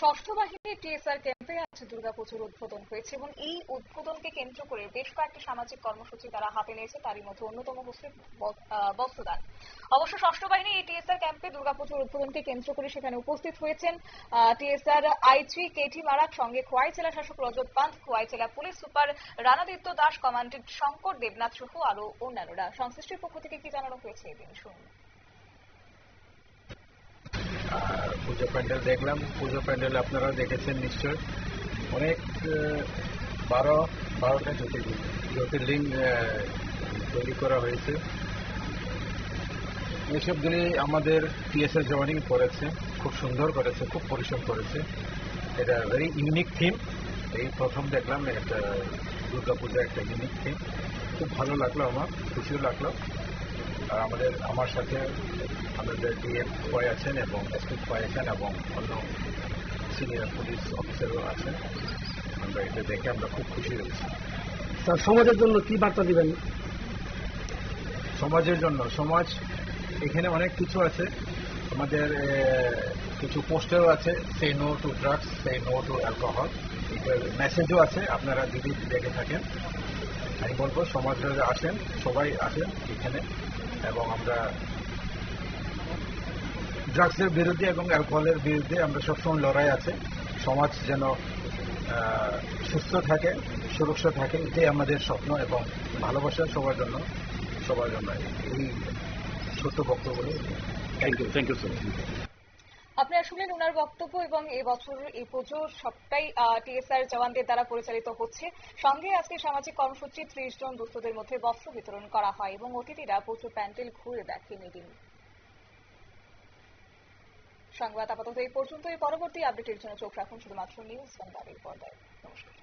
ষষ্ঠ বাহিনী টিএসআর ক্যাম্পে আজ দুর্গাপুজোর উদ্বোধন হয়েছে এবং এই উদ্বোধনকে কেন্দ্র করে বেশ কয়েকটি সামাজিক কর্মসূচি তারা হাতে নিয়েছে। তারই মধ্যে অন্যতম হচ্ছে বস্ত্রদান। অবশ্য ষষ্ঠ বাহিনী এই টিএসআর ক্যাম্পে দুর্গাপুজোর উদ্বোধনকে কেন্দ্র করে সেখানে উপস্থিত হয়েছেন টিএসআর আইজি কেটি মারাক, সঙ্গে খোয়াই জেলা শাসক রজত পান্ত, খোয়াই জেলা police super Ranaditya Das, commandant Shankar Debnath সহ আরো অন্যান্যরা। সংশ্লিষ্টের পক্ষ থেকে কি জানানো হয়েছে এদিন শুনুন। পুজো প্যান্ডেল দেখলাম। পুজো প্যান্ডেল আপনারা দেখেছেন নিশ্চয়। অনেক 12টা জ্যোতির্লিঙ্গ তৈরি করা হয়েছে। এইসবগুলি আমাদের টিএসআর জওয়ানিং করেছে, খুব সুন্দর করেছে, খুব পরিশ্রম করেছে। এটা ভেরি ইউনিক থিম। এই প্রথম দেখলাম একটা দুর্গাপূজা, একটা ইউনিক থিম। খুব ভালো লাগলো, আমার খুশিও লাগলো। আর আমার সাথে আমাদের ডিএম খোয়াই আছেন এবং এসপি খোয়াই আছেন এবং অন্য সিনিয়র পুলিশ অফিসারও আছেন। আমরা এটা দেখে আমরা খুব খুশি হয়েছি। স্যার, সমাজের জন্য কি বার্তা দিবেন? সমাজের জন্য সমাজ এখানে অনেক কিছু আছে। আমাদের কিছু পোস্টারও আছে, say no to drugs, say no to alcohol. এটার মেসেজও আছে, আপনারা যদি দেখে থাকেন। আমি বলবো সমাজে আসেন, সবাই আসেন এখানে, এবং আমরা ড্রাগসের বিরুদ্ধে এবং অ্যালকোহলের বিরুদ্ধে আমরা সবসময় লড়াই আছে। সমাজ যেন সুস্থ থাকে, সুরক্ষা থাকে, এটাই আমাদের স্বপ্ন এবং ভালোবাসা সবার জন্য। এই ছোট্ট বক্তব্য। Thank you so much. আপনারা শুনলেন ওনার বক্তব্য। এবং এবছর এই পুজো সবটাই টিএসআর জওয়ানদের দ্বারা পরিচালিত হচ্ছে। সঙ্গে আজকে সামাজিক কর্মসূচি 30 জন দুস্থদের মধ্যে বস্ত্র বিতরণ করা হয় এবং অতিথিরা পুজো প্যান্ডেল ঘুরে দেখেন এদিন। সংবাদ আপাতত এই পর্যন্তই। পরবর্তী আপডেটের জন্য চোখ রাখুন শুধুমাত্র নিউজ বাংলার পর্দায়। নমস্কার।